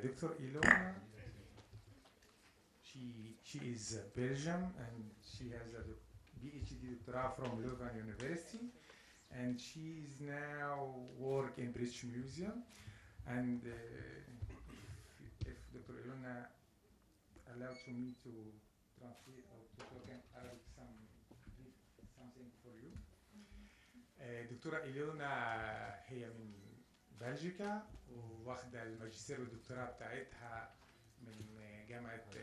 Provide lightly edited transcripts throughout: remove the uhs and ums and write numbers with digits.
Dr. Éilona, she is Belgian and she has a PhD doctorate from Leuven University, and she is now work in British Museum. And if Dr. Éilona allowed for me to translate or to talk in Arabic something for you. دكتورة إيلونا هي من بلجيكا وواخدة الماجستير والدكتوراه بتاعتها من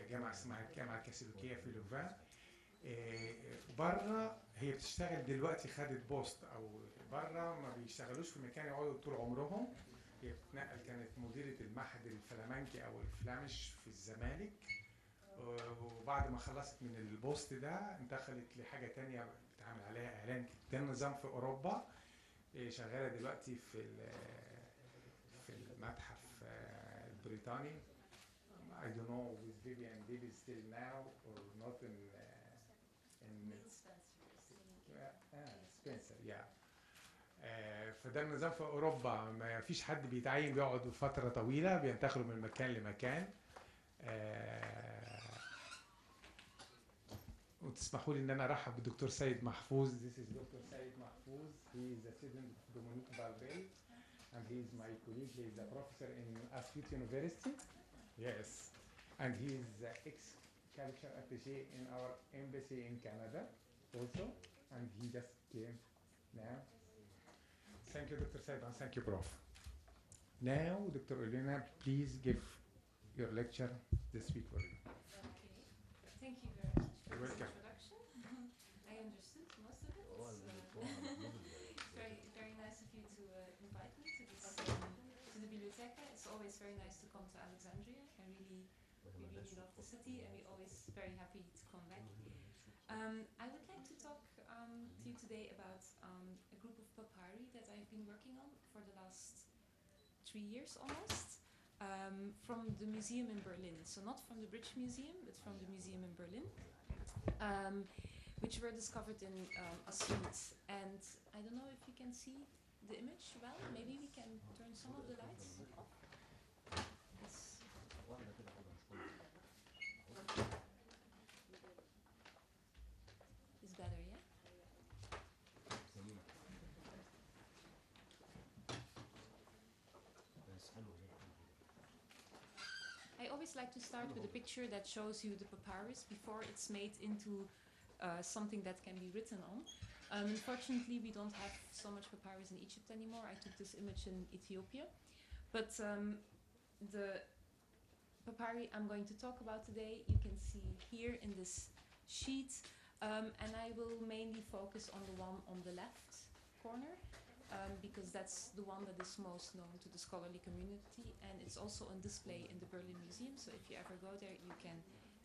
جامعة اسمها الجامعة الكاثوليكية في لوفان. بره هي بتشتغل دلوقتي، خدت بوست او بره ما بيشتغلوش في مكان يقعدوا طول عمرهم. هي بتتنقل، كانت مديرة المعهد الفلامنكي او الفلامش في الزمالك، وبعد ما خلصت من البوست ده انتقلت لحاجة تانية بتعمل عليها اعلان. ده النظام في اوروبا. شغالة دلوقتي في المتحف البريطاني. I don't know with Vivian David still now or not in Spencer. Yeah. فده النظام في اوروبا، ما فيش حد بيتعين بيقعد فترة طويلة، بينتقلوا من مكان لمكان. وتسمحوا لي ان انا ارحب بالدكتور سيد محفوظ. This is Dr. سيد محفوظ. He is a student of Dominique Barbel and he is my colleague. He is a professor in Asiyut University. Yes. And he is the ex-culture attaché in our embassy in Canada also. And he just came now. Thank you, Dr. Said, and thank you, Prof. Now, Dr. Éilona, please give your lecture this week for you. Okay. Thank you very much for this introduction. I understood most of it. It's very, very nice of you to invite me to this to the Bibliotheca. It's always very nice to come to Alexandria. We really love the city, and we're always very happy to come back. I would like to talk to you today about a group of papyri that I've been working on for the last 3 years almost, from the museum in Berlin. So not from the British Museum, but from the museum in Berlin, which were discovered in Asyut. And I don't know if you can see the image well. Maybe we can turn some of the lights off. Yes. It's better, yeah? I always like to start with a picture that shows you the papyrus before it's made into something that can be written on. Unfortunately, we don't have so much papyrus in Egypt anymore. I took this image in Ethiopia. But the papyri I'm going to talk about today, you can see here in this sheet. And I will mainly focus on the one on the left corner, because that's the one that is most known to the scholarly community, and it's also on display in the Berlin Museum, so if you ever go there you can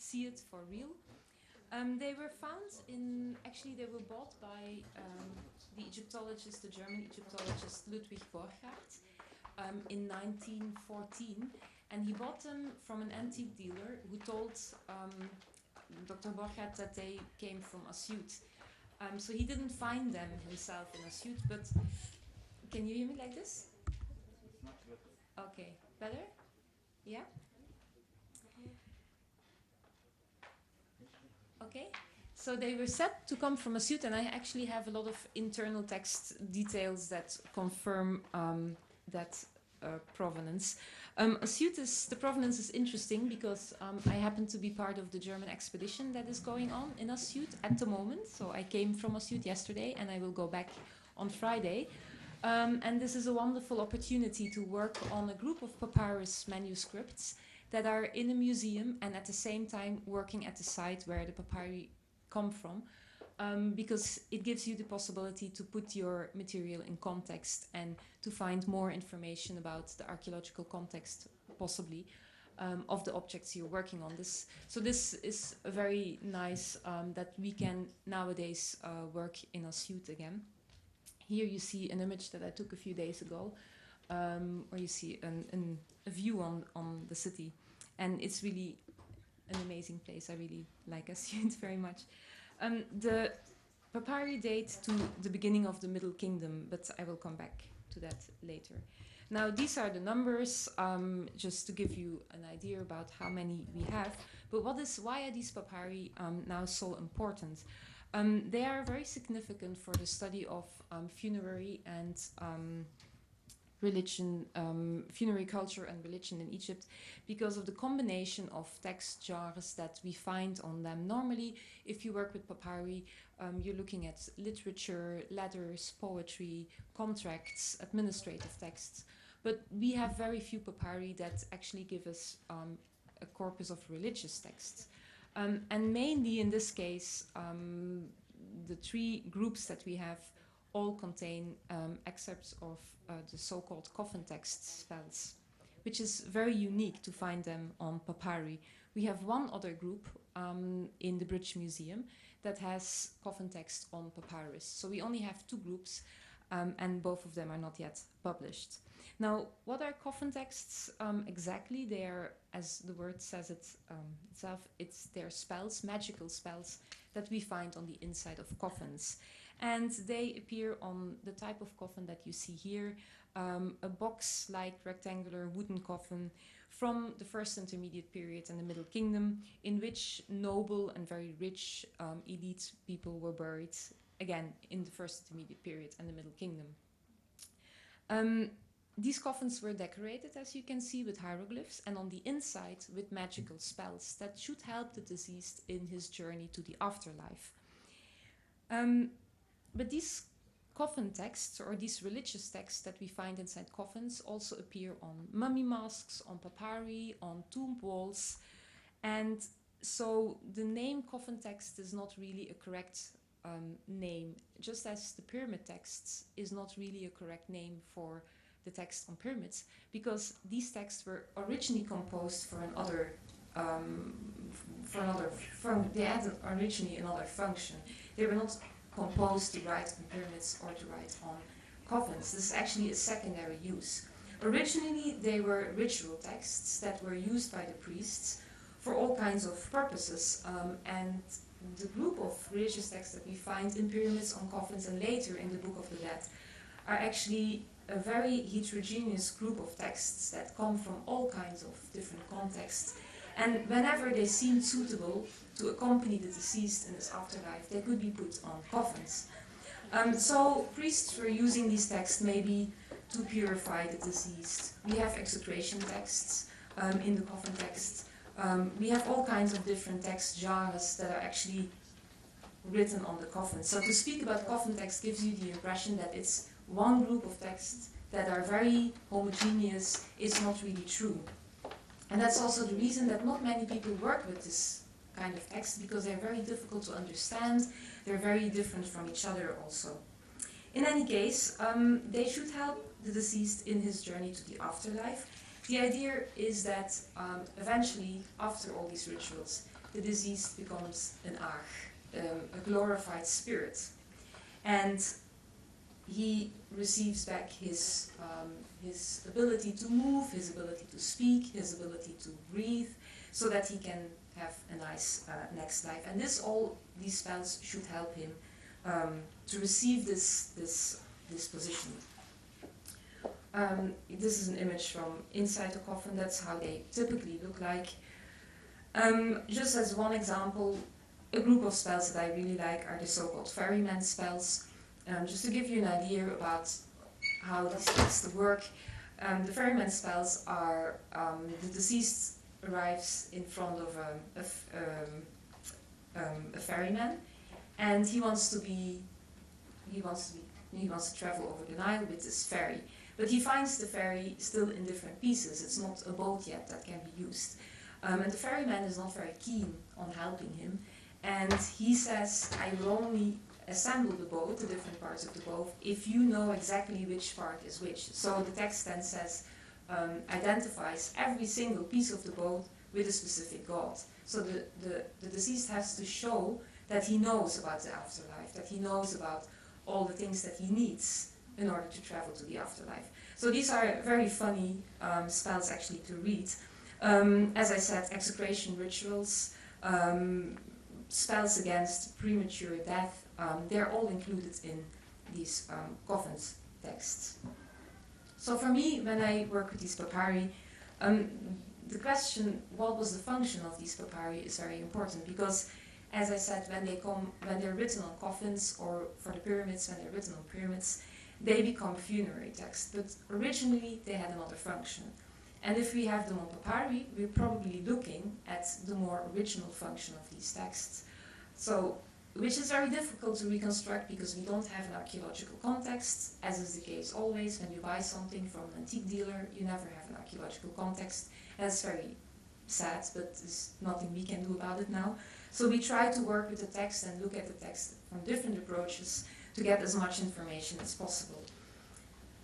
see it for real. They were found actually they were bought by the Egyptologist, the German Egyptologist Ludwig Borchardt, in 1914, and he bought them from an antique dealer who told Dr. Borchardt that they came from Asyut. So he didn't find them himself in Asyut, but can you hear me like this? Okay, better? Yeah? Okay, so they were said to come from Asyut, and I actually have a lot of internal text details that confirm that provenance. Asyut the provenance is interesting because I happen to be part of the German expedition that is going on in Asyut at the moment. So I came from Asyut yesterday and I will go back on Friday. And this is a wonderful opportunity to work on a group of papyrus manuscripts that are in a museum and at the same time working at the site where the papyri come from. Because it gives you the possibility to put your material in context and to find more information about the archaeological context, possibly, of the objects you're working on. So this is very nice that we can nowadays work in Asyut again. Here you see an image that I took a few days ago, where you see a view on the city. And it's really an amazing place. I really like Asyut very much. The papyri date to the beginning of the Middle Kingdom, but I will come back to that later. Now these are the numbers, just to give you an idea about how many we have. But why are these papyri now so important? They are very significant for the study of funerary and religion, funerary culture and religion in Egypt, because of the combination of text genres that we find on them. Normally, if you work with papyri, you're looking at literature, letters, poetry, contracts, administrative texts. But we have very few papyri that actually give us a corpus of religious texts. And mainly in this case, the three groups that we have all contain excerpts of the so-called Coffin Texts spells, which is very unique to find them on papyri. We have one other group in the British Museum that has Coffin Text on papyrus. So we only have two groups, and both of them are not yet published. Now, what are Coffin Texts exactly? They are, as the word says itself, they're spells, magical spells that we find on the inside of coffins. And they appear on the type of coffin that you see here, a box-like rectangular wooden coffin from the first intermediate period and the Middle Kingdom, in which noble and very rich elite people were buried, again, in the first intermediate period and the Middle Kingdom. These coffins were decorated, as you can see, with hieroglyphs, and on the inside with magical spells that should help the deceased in his journey to the afterlife. But these coffin texts, or these religious texts that we find inside coffins, also appear on mummy masks, on papyri, on tomb walls. And so the name coffin text is not really a correct name, just as the pyramid texts is not really a correct name for the text on pyramids, because these texts were originally composed for another they had originally another function. They were not composed to write on pyramids or to write on coffins. This is actually a secondary use. Originally, they were ritual texts that were used by the priests for all kinds of purposes, and the group of religious texts that we find in pyramids, on coffins, and later in the Book of the Dead are actually a very heterogeneous group of texts that come from all kinds of different contexts. And whenever they seemed suitable to accompany the deceased in his afterlife, they could be put on coffins. So priests were using these texts maybe to purify the deceased. We have execration texts in the coffin text. We have all kinds of different text genres that are actually written on the coffin. So to speak about coffin text gives you the impression that it's one group of texts that are very homogeneous is not really true. And that's also the reason that not many people work with this kind of text, because they're very difficult to understand. They're very different from each other also. In any case, they should help the deceased in his journey to the afterlife. The idea is that eventually, after all these rituals, the deceased becomes an ach, a glorified spirit. And he receives back his ability to move, his ability to speak, his ability to breathe, so that he can have a nice next life. And these spells should help him to receive this position. This is an image from inside the coffin. That's how they typically look like. Just as one example, a group of spells that I really like are the so-called Ferrymen Spells. Just to give you an idea about how these texts work, the Ferrymen Spells are the deceased arrives in front of a ferryman, and he wants to travel over the Nile with this ferry. But he finds the ferry still in different pieces. It's not a boat yet that can be used. And the ferryman is not very keen on helping him. And he says, I will only assemble the boat, the different parts of the boat, if you know exactly which part is which. So the text then says, identifies every single piece of the boat with a specific god. So the deceased has to show that he knows about the afterlife, that he knows about all the things that he needs in order to travel to the afterlife. So these are very funny spells actually to read. As I said, execration rituals, spells against premature death, they're all included in these coffin texts. So for me, when I work with these papyri, the question, what was the function of these papyri, is very important, because, as I said, when they're written on coffins, or for the pyramids, when they're written on pyramids, they become funerary texts, but originally they had another function. And if we have them on papyri, we're probably looking at the more original function of these texts. So, which is very difficult to reconstruct because we don't have an archaeological context, as is the case always. When you buy something from an antique dealer, you never have an archaeological context. That's very sad, but there's nothing we can do about it now. So we try to work with the text and look at the text from different approaches to get as much information as possible.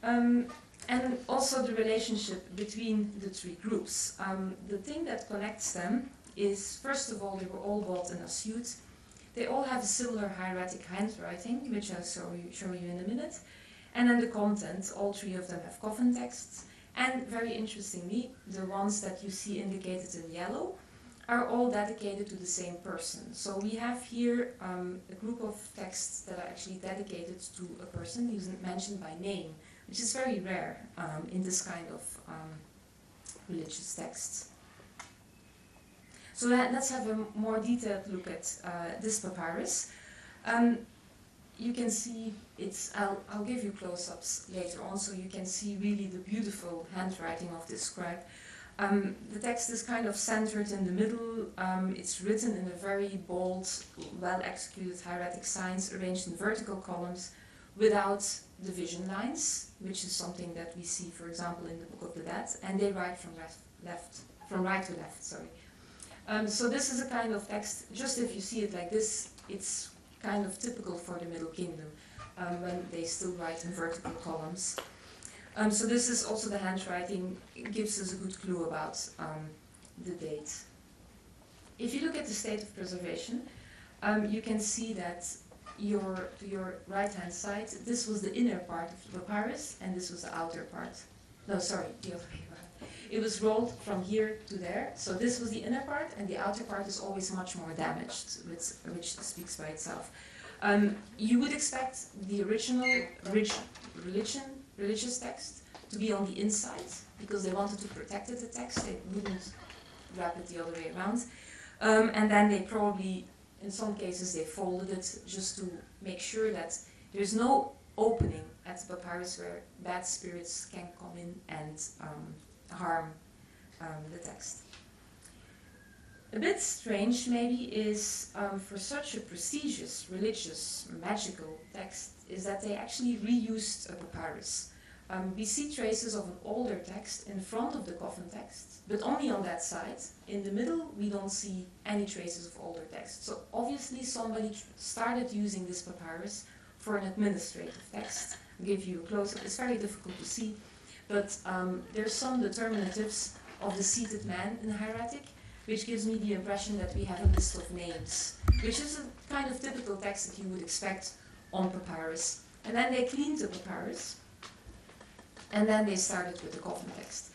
And also the relationship between the three groups. The thing that connects them is, first of all, they were all bought in Asyut. They all have a similar hieratic handwriting, which I'll show you in a minute. And then the content, all three of them have coffin texts. And very interestingly, the ones that you see indicated in yellow are all dedicated to the same person. So we have here a group of texts that are actually dedicated to a person who's mentioned by name, which is very rare in this kind of religious texts. So let's have a more detailed look at this papyrus. You can see I'll give you close-ups later on, so you can see really the beautiful handwriting of this scribe. The text is kind of centered in the middle. It's written in a very bold, well-executed hieratic signs arranged in vertical columns without division lines, which is something that we see, for example, in the Book of the Dead, and they write from right to left, sorry. So this is a kind of text, just if you see it like this, it's kind of typical for the Middle Kingdom, when they still write in vertical columns. So this is also the handwriting, it gives us a good clue about the date. If you look at the state of preservation, you can see that to your right-hand side, this was the inner part of the papyrus, and this was the outer part. No, sorry, the other way around. It was rolled from here to there, so this was the inner part, and the outer part is always much more damaged, which speaks by itself. You would expect the original religious text to be on the inside, because they wanted to protect the text, they wouldn't wrap it the other way around. And then they probably, in some cases, they folded it just to make sure that there's no opening at the papyrus where bad spirits can come in and harm the text. A bit strange, maybe, is for such a prestigious, religious, magical text, is that they actually reused a papyrus. We see traces of an older text in front of the coffin text, but only on that side. In the middle, we don't see any traces of older text. So obviously somebody started using this papyrus for an administrative text. I'll give you a close-up. It's very difficult to see, but there's some determinatives of the seated man in hieratic, which gives me the impression that we have a list of names, which is a kind of typical text that you would expect on papyrus. And then they cleaned the papyrus, and then they started with the coffin text.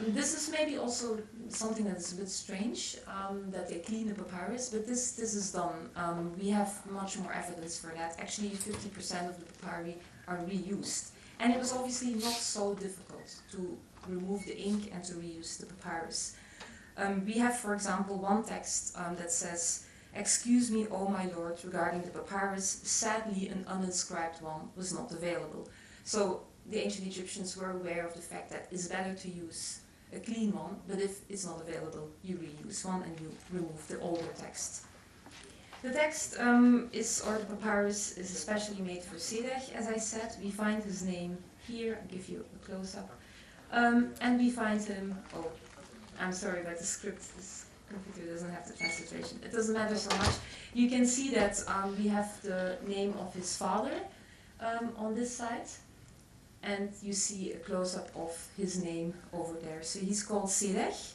This is maybe also something that is a bit strange, that they clean the papyrus, but this is done. We have much more evidence for that. Actually, 50% of the papyri are reused. And it was obviously not so difficult to remove the ink and to reuse the papyrus. We have, for example, one text that says, "Excuse me, O my lord, regarding the papyrus, sadly an uninscribed one was not available." So the ancient Egyptians were aware of the fact that it's better to use a clean one, but if it's not available, you reuse one and you remove the older text. The text or the papyrus is especially made for Sedech, as I said. We find his name here. I'll give you a close-up. And we find him, oh, I'm sorry, but the script, this computer doesn't have the transliteration. It doesn't matter so much. You can see that we have the name of his father on this side. And you see a close-up of his name over there. So he's called Sedech.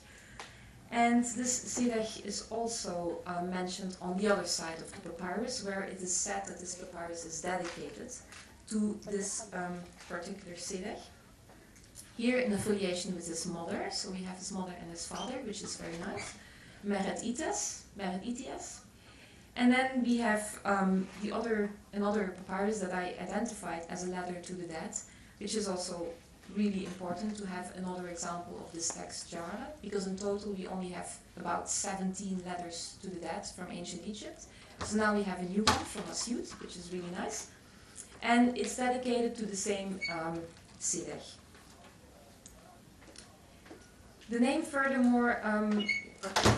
And this Sedech is also mentioned on the other side of the papyrus, where it is said that this papyrus is dedicated to this particular Sedech. Here in affiliation with his mother, so we have his mother and his father, which is very nice. Meret Itias. And then we have another papyrus that I identified as a letter to the dead, which is also really important to have another example of this text Jara, because in total we only have about 17 letters to the dead from ancient Egypt. So now we have a new one from Asiyut, which is really nice. And it's dedicated to the same Sideh. The name furthermore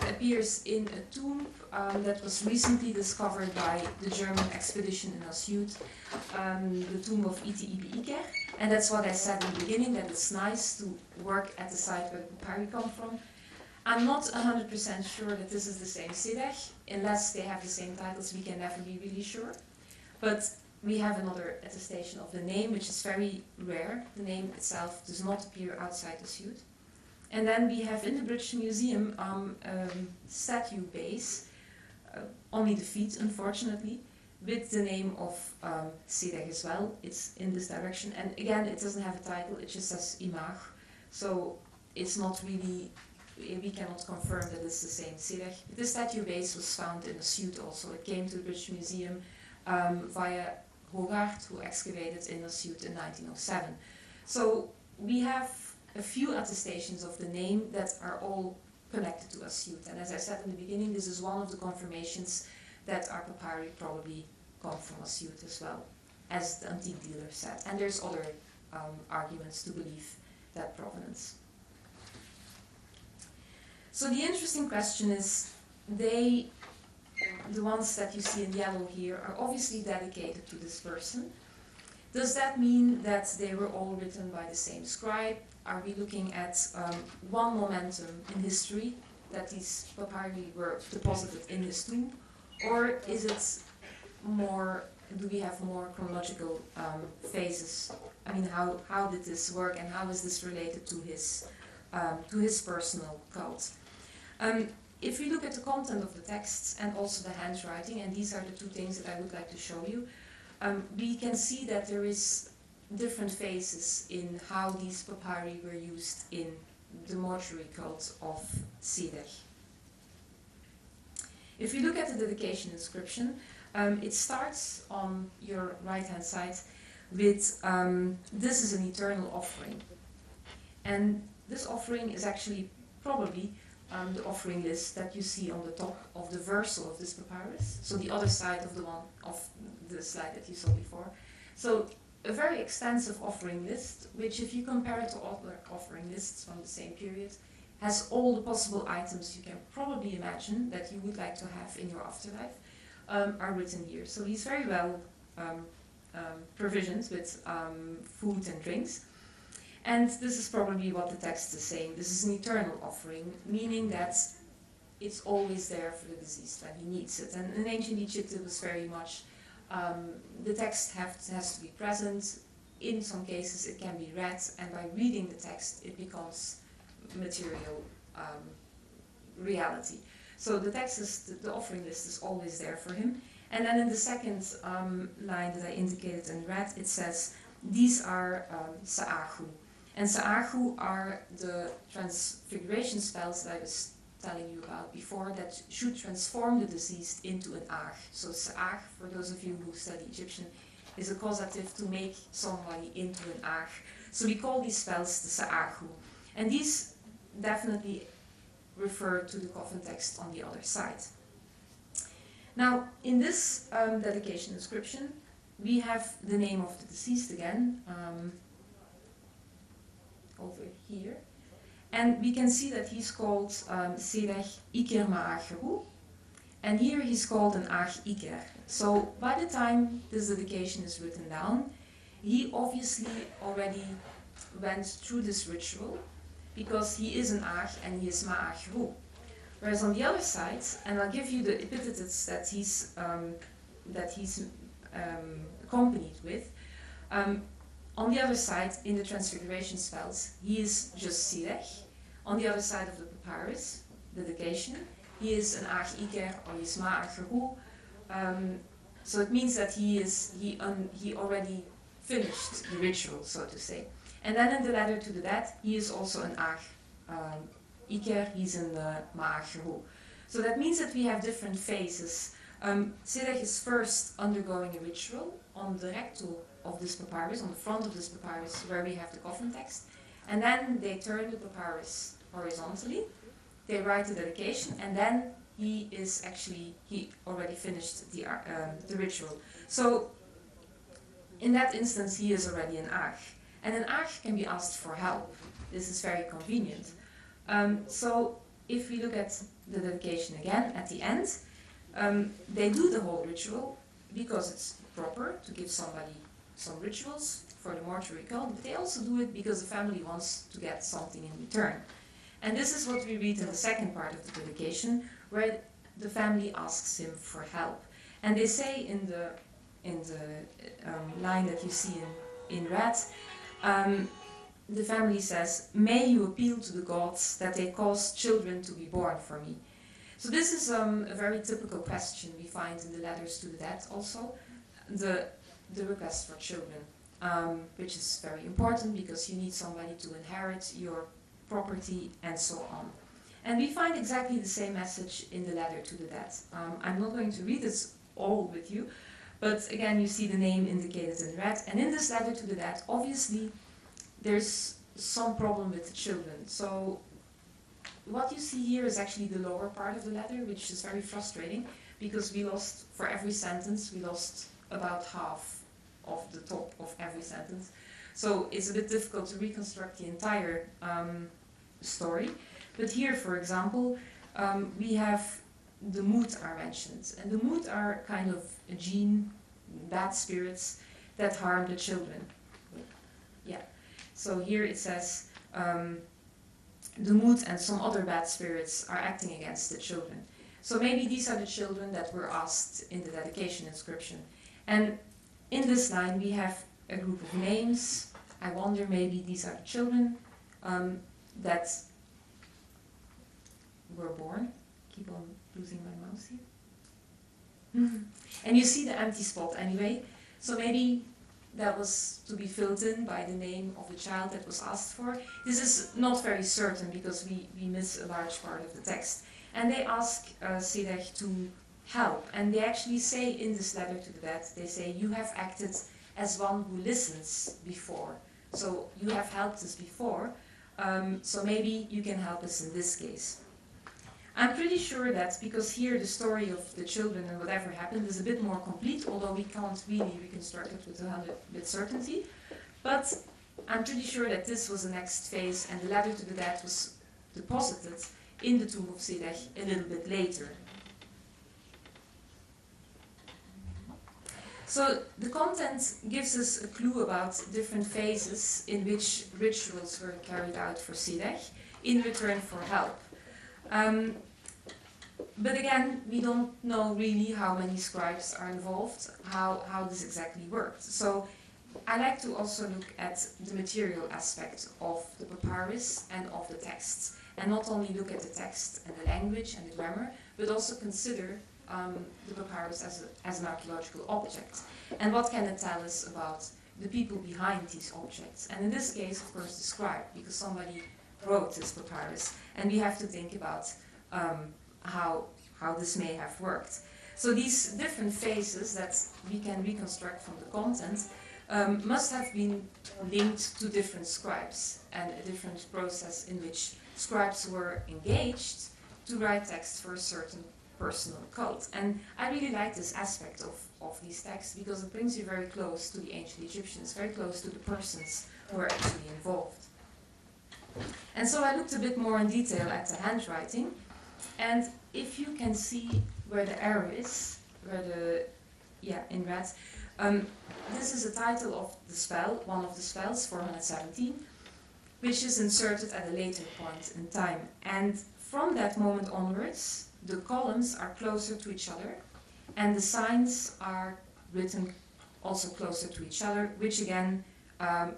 appears in a tomb that was recently discovered by the German expedition in Asiyut, the tomb of Iti Ibi Iker. And that's what I said in the beginning, that it's nice to work at the site where the papyri come from. I'm not 100% sure that this is the same Sideh. Unless they have the same titles, we can never be really sure. But we have another attestation of the name, which is very rare. The name itself does not appear outside Asiyut. And then we have in the British Museum statue base, only the feet, unfortunately, with the name of Sideh as well. It's in this direction. And again, it doesn't have a title, it just says Imag. So it's not really, we cannot confirm that it's the same Sideh. The statue base was found in Asiyut also. It came to the British Museum via Hogarth, who excavated in Asiyut in 1907. So we have a few attestations of the name that are all connected to Asiyut. And as I said in the beginning, this is one of the confirmations that our papyri probably come from Asiyut as well, as the antique dealer said. And there's other arguments to believe that provenance. So the interesting question is, the ones that you see in yellow here, are obviously dedicated to this person. Does that mean that they were all written by the same scribe? Are we looking at one momentum in history, that these papyri were deposited in his tomb? Or is it more, do we have more chronological phases? I mean, how did this work, and how is this related to his personal cult? If we look at the content of the texts and also the handwriting, and these are the two things that I would like to show you, we can see that there is different phases in how these papyri were used in the mortuary cult of Sideh. If you look at the dedication inscription, it starts on your right-hand side with this is an eternal offering. And this offering is actually probably the offering list that you see on the top of the versal of this papyrus, so the other side of the one of the slide that you saw before. So a very extensive offering list, which if you compare it to other offering lists from the same period, has all the possible items you can probably imagine that you would like to have in your afterlife, are written here. So he's very well provisioned with food and drinks. And this is probably what the text is saying. This is an eternal offering, meaning that it's always there for the deceased when he needs it. And in ancient Egypt, it was very much, the text has to be present. In some cases, it can be read, and by reading the text, it becomes material reality. So the text is, the offering list is always there for him. And then in the second line that I indicated in red, it says, these are sa'ahu. And sa'ahu are the transfiguration spells that I was telling you about before that should transform the deceased into an ach. So sa'ach, for those of you who study Egyptian, is a causative to make somebody into an ach. So we call these spells the sa'ahu. And these definitely refer to the Coffin text on the other side. Now, in this dedication inscription, we have the name of the deceased again, over here. And we can see that he's called Sideh Iker Ma'acheru, and here he's called an Ach Iker. So by the time this dedication is written down, he obviously already went through this ritual, because he is an Ach and he is Ma'acheru. Whereas on the other side, and I'll give you the epithets that he's accompanied with, on the other side, in the transfiguration spells, he is just Sideh. On the other side of the papyrus, dedication, he is an Ach Iker or he is Ma'acheru. So it means that he already finished the ritual, so to say. And then in the letter to the dead, he is also an Ach Iker, he's in Ma'acheru. So that means that we have different phases Sidach is first undergoing a ritual on the recto of this papyrus, on the front of this papyrus, where we have the Coffin Text, and then they turn the papyrus horizontally, they write the dedication, and then he already finished the ritual. So in that instance, he is already an Ach. And an Ach can be asked for help. This is very convenient. So if we look at the dedication again at the end, they do the whole ritual because it's proper to give somebody some rituals for the mortuary cult, but they also do it because the family wants to get something in return. And this is what we read in the second part of the dedication, where the family asks him for help. And they say in the line that you see in red, the family says, "May you appeal to the gods that they cause children to be born for me." So this is a very typical question we find in the letters to the dead also, the request for children, which is very important because you need somebody to inherit your property and so on. And we find exactly the same message in the letter to the dead. I'm not going to read this all with you, but again, you see the name indicated in red. And in this letter to the dead, obviously, there's some problem with the children. So what you see here is actually the lower part of the letter, which is very frustrating because we lost, for every sentence, we lost about half of the top of every sentence. So it's a bit difficult to reconstruct the entire story. But here, for example, we have the Mut are mentioned. And the Mut are kind of a jinn, bad spirits that harm the children. Yeah. So here it says, the Mut and some other bad spirits are acting against the children. So maybe these are the children that were asked in the dedication inscription. And in this line we have a group of names. I wonder maybe these are the children that were born. Keep on losing my mouse here. And you see the empty spot anyway. So maybe that was to be filled in by the name of the child that was asked for. This is not very certain because we miss a large part of the text. And they ask Sidach to help. And they actually say in this letter to the dead, they say, "You have acted as one who listens before. So you have helped us before, so maybe you can help us in this case." I'm pretty sure that because here the story of the children and whatever happened is a bit more complete, although we can't really reconstruct it with 100% certainty. But I'm pretty sure that this was the next phase, and the letter to the dead was deposited in the tomb of Sidach a little bit later. So the content gives us a clue about different phases in which rituals were carried out for Sidach in return for help. But again, we don't know really how many scribes are involved, how this exactly worked. So I like to also look at the material aspect of the papyrus and of the texts, and not only look at the text and the language and the grammar, but also consider the papyrus as an archaeological object. And what can it tell us about the people behind these objects? And in this case, of course, the scribe, because somebody wrote this papyrus, and we have to think about how this may have worked. So these different phases that we can reconstruct from the content must have been linked to different scribes and a different process in which scribes were engaged to write texts for a certain personal cult. And I really like this aspect of these texts because it brings you very close to the ancient Egyptians, very close to the persons who were actually involved. And so I looked a bit more in detail at the handwriting, and if you can see where the arrow is, in red, this is the title of the spell, one of the spells, 417, which is inserted at a later point in time. And from that moment onwards, the columns are closer to each other, and the signs are written also closer to each other, which again,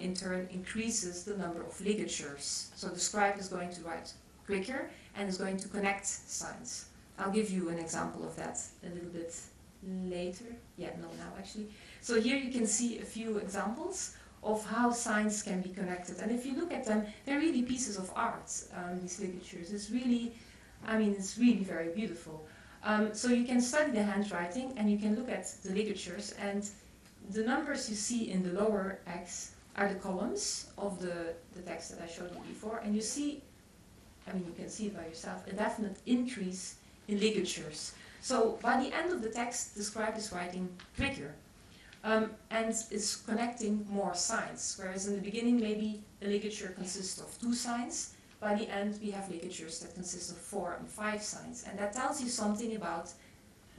in turn, increases the number of ligatures. So the scribe is going to write quicker and is going to connect signs. I'll give you an example of that a little bit later. Now actually. So here you can see a few examples of how signs can be connected. And if you look at them, they're really pieces of art, these ligatures. It's really very beautiful. So you can study the handwriting and you can look at the ligatures, and the numbers you see in the lower X are the columns of the text that I showed you before, and you see, I mean you can see it by yourself, a definite increase in ligatures. So by the end of the text, the scribe is writing quicker and is connecting more signs, whereas in the beginning maybe a ligature consists of 2 signs. By the end we have ligatures that consist of 4 and 5 signs, and that tells you something about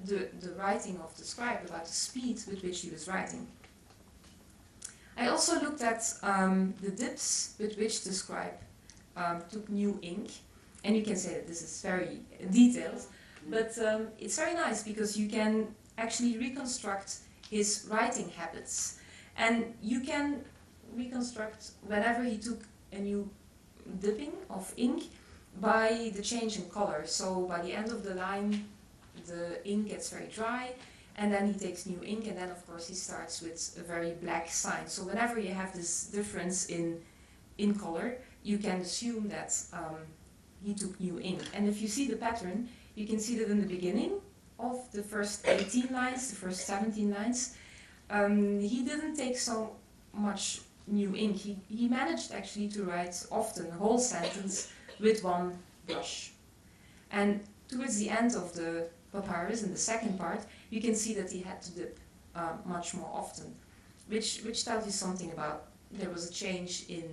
the writing of the scribe, about the speed with which he was writing. I also looked at the dips with which the scribe took new ink, and you can say that this is very detailed, but it's very nice because you can actually reconstruct his writing habits, and you can reconstruct whenever he took a new dipping of ink by the change in color. So by the end of the line the ink gets very dry, and then he takes new ink, and then of course he starts with a very black sign. So whenever you have this difference in color, you can assume that he took new ink. And if you see the pattern, you can see that in the beginning of the first 18 lines, the first 17 lines, he didn't take so much new ink. He managed actually to write often a whole sentence with one brush. And towards the end of the papyrus, in the second part, you can see that he had to dip much more often, which tells you something about there was a change in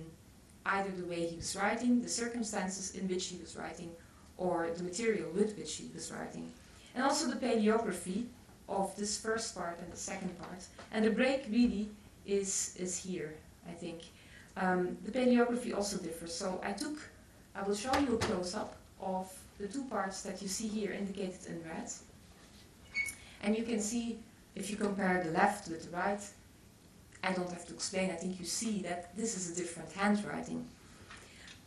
either the way he was writing, the circumstances in which he was writing, or the material with which he was writing. And also the paleography of this first part and the second part. And the break really is here, I think. The paleography also differs. So I will show you a close-up of the 2 parts that you see here indicated in red. And you can see, if you compare the left with the right, I don't have to explain, I think you see that this is a different handwriting.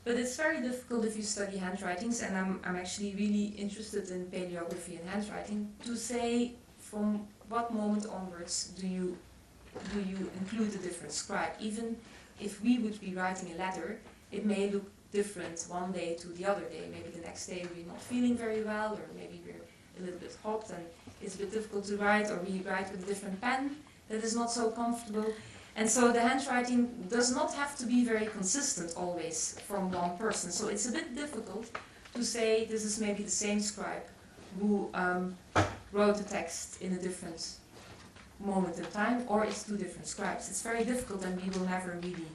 But it's very difficult if you study handwritings, and I'm actually really interested in paleography and handwriting, to say from what moment onwards do you include a different scribe. Even if we would be writing a letter, it may look different one day to the other day. Maybe the next day we're not feeling very well, or maybe we're a little bit hot and it's a bit difficult to write, or we write with a different pen that is not so comfortable. And so the handwriting does not have to be very consistent always from one person. So it's a bit difficult to say this is maybe the same scribe who wrote the text in a different moment in time, or it's 2 different scribes. It's very difficult, and we will never really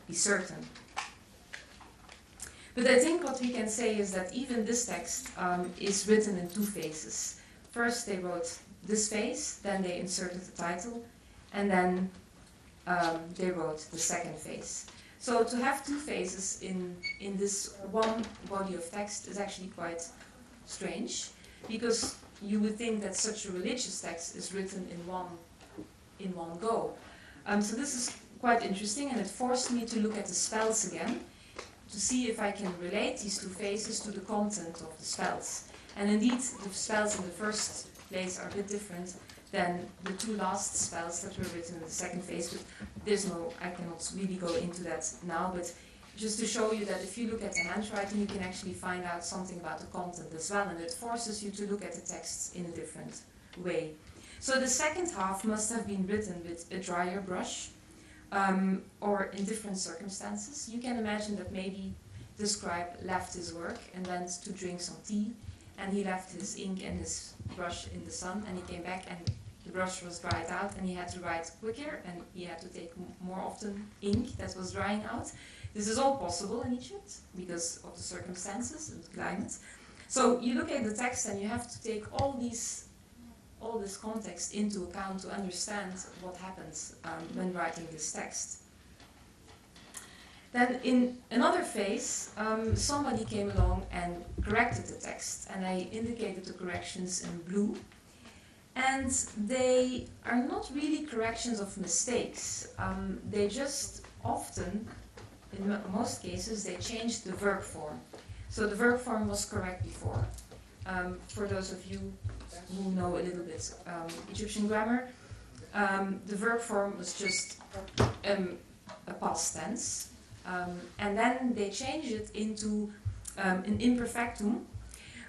be certain. But I think what we can say is that even this text is written in 2 phases. First they wrote this phase, then they inserted the title, and then they wrote the second phase. So to have 2 phases in this one body of text is actually quite strange, because you would think that such a religious text is written in one go. So this is quite interesting, and it forced me to look at the spells again, to see if I can relate these 2 phases to the content of the spells. And indeed, the spells in the first place are a bit different than the 2 last spells that were written in the second phase. But I cannot really go into that now, but just to show you that if you look at the handwriting, you can actually find out something about the content as well, and it forces you to look at the texts in a different way. So the second half must have been written with a drier brush, or in different circumstances. You can imagine that maybe the scribe left his work and went to drink some tea, and he left his ink and his brush in the sun, and he came back and the brush was dried out, and he had to write quicker, and he had to take more often ink that was drying out. This is all possible in Egypt because of the circumstances and the climate. So you look at the text and you have to take all this context into account to understand what happens when writing this text. Then in another phase, somebody came along and corrected the text, and I indicated the corrections in blue. And they are not really corrections of mistakes. They just often, in most cases, they changed the verb form. So the verb form was correct before. For those of you who know a little bit Egyptian grammar, the verb form was just a past tense. And then they changed it into an imperfectum,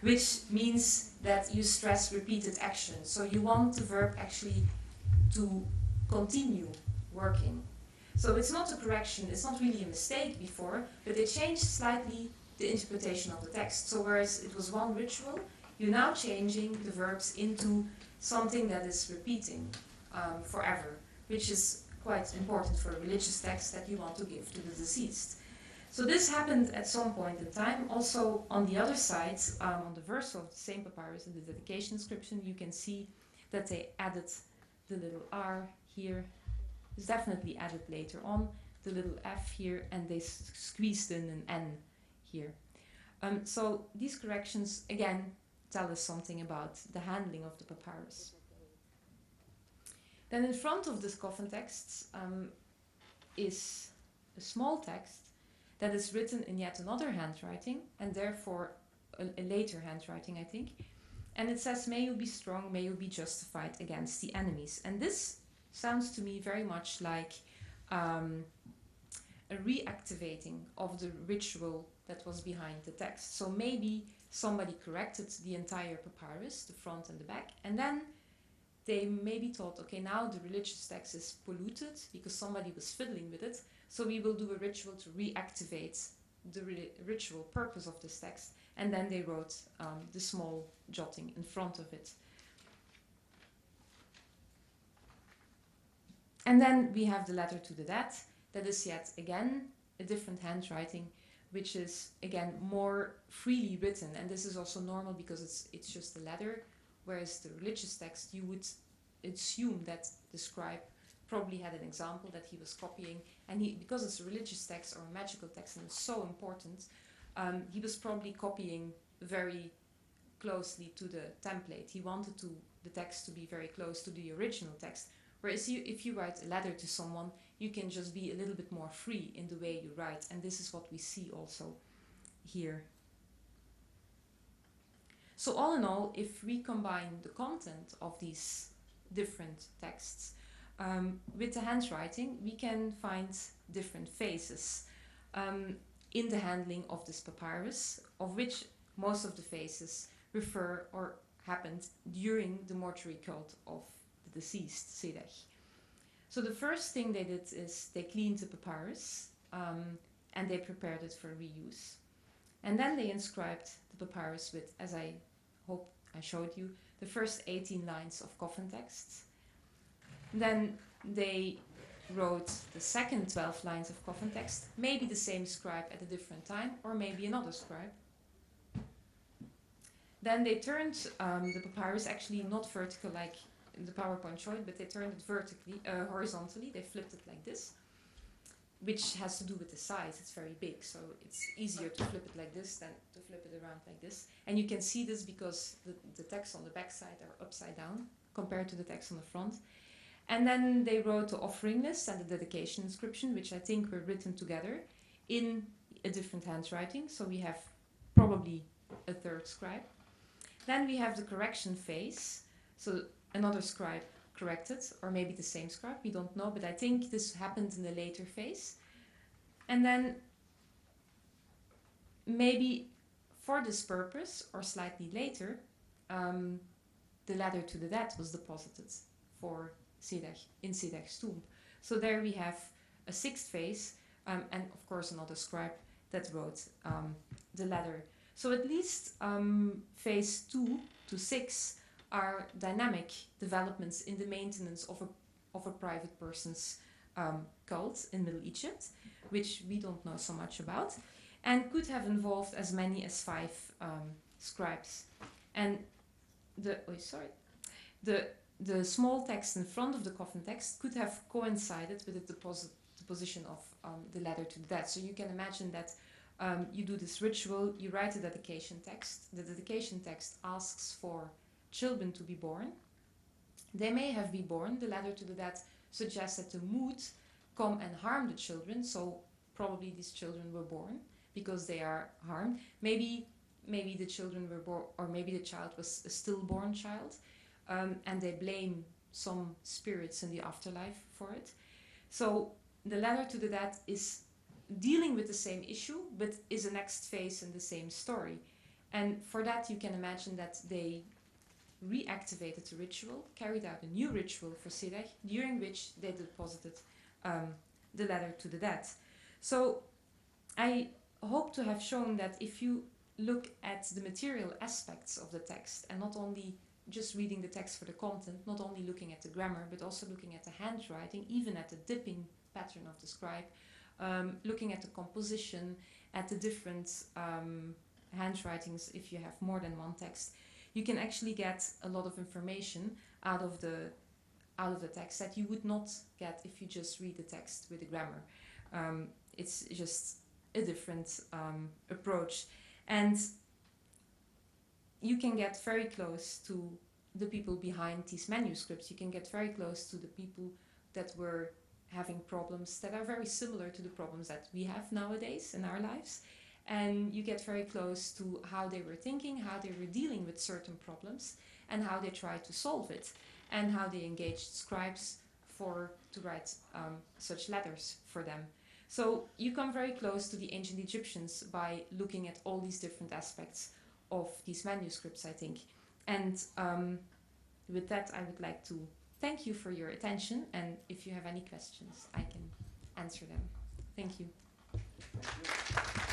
which means that you stress repeated action. So you want the verb actually to continue working. So it's not a correction, it's not really a mistake before, but they changed slightly the interpretation of the text. So whereas it was one ritual, you're now changing the verbs into something that is repeating forever, which is quite important for a religious text that you want to give to the deceased. So this happened at some point in time. Also on the other side, on the verso of the same papyrus in the dedication inscription, you can see that they added the little R here. It's definitely added later on, the little F here, and they squeezed in an N here. So these corrections, again, tell us something about the handling of the papyrus. Then in front of this coffin text is a small text that is written in yet another handwriting, and therefore a later handwriting, I think. And it says, "May you be strong, may you be justified against the enemies." And this sounds to me very much like a reactivating of the ritual that was behind the text. So maybe somebody corrected the entire papyrus, the front and the back, and then they maybe thought, okay, now the religious text is polluted because somebody was fiddling with it, so we will do a ritual to reactivate the ritual purpose of this text, and then they wrote the small jotting in front of it. And then we have the letter to the dead. That is yet again a different handwriting, which is again more freely written, and this is also normal because it's just a letter, whereas the religious text you would assume that the scribe probably had an example that he was copying, and because it's a religious text or a magical text and it's so important, he was probably copying very closely to the template. He wanted the text to be very close to the original text, whereas if you write a letter to someone, you can just be a little bit more free in the way you write, and this is what we see also here. So all in all, if we combine the content of these different texts with the handwriting, we can find different phases in the handling of this papyrus, of which most of the phases refer or happened during the mortuary cult of the deceased, Sedech. So the first thing they did is they cleaned the papyrus and they prepared it for reuse. And then they inscribed the papyrus with, as I hope I showed you, the first 18 lines of coffin texts. Then they wrote the second 12 lines of coffin text, maybe the same scribe at a different time, or maybe another scribe. Then they turned the papyrus actually not vertical like the PowerPoint showed, but they turned it vertically, horizontally. They flipped it like this, which has to do with the size. It's very big, so it's easier to flip it like this than to flip it around like this. And you can see this because the text on the back side are upside down compared to the text on the front. And then they wrote the offering list and the dedication inscription, which I think were written together in a different handwriting. So we have probably a third scribe. Then we have the correction phase. So another scribe corrected, or maybe the same scribe, we don't know, but I think this happened in the later phase. And then maybe for this purpose, or slightly later, the letter to the dead was deposited for Sedech, in Sedech's tomb. So there we have a sixth phase, and of course another scribe that wrote the letter. So at least phase 2 to 6 are dynamic developments in the maintenance of a private person's cult in Middle Egypt, which we don't know so much about, and could have involved as many as 5 scribes. And the small text in front of the coffin text could have coincided with the deposition of the letter to the dead. So you can imagine that you do this ritual, you write a dedication text. The dedication text asks for children to be born. They may have been born. The letter to the dead suggests that the mood come and harm the children, so probably these children were born because they are harmed. Maybe the children were born, or maybe the child was a stillborn child, and they blame some spirits in the afterlife for it. So the letter to the dead is dealing with the same issue, but is a next phase in the same story. And for that, you can imagine that they reactivated the ritual, carried out a new ritual for Sireh, during which they deposited the letter to the dead. So I hope to have shown that if you look at the material aspects of the text, and not only just reading the text for the content, not only looking at the grammar, but also looking at the handwriting, even at the dipping pattern of the scribe, looking at the composition, at the different handwritings if you have more than one text, you can actually get a lot of information out of the text that you would not get if you just read the text with the grammar. It's just a different approach, and you can get very close to the people behind these manuscripts. You can get very close to the people that were having problems that are very similar to the problems that we have nowadays in our lives. And you get very close to how they were thinking, how they were dealing with certain problems, and how they tried to solve it, and how they engaged scribes to write such letters for them. So you come very close to the ancient Egyptians by looking at all these different aspects of these manuscripts, I think. And with that, I would like to thank you for your attention, and if you have any questions, I can answer them. Thank you. Thank you.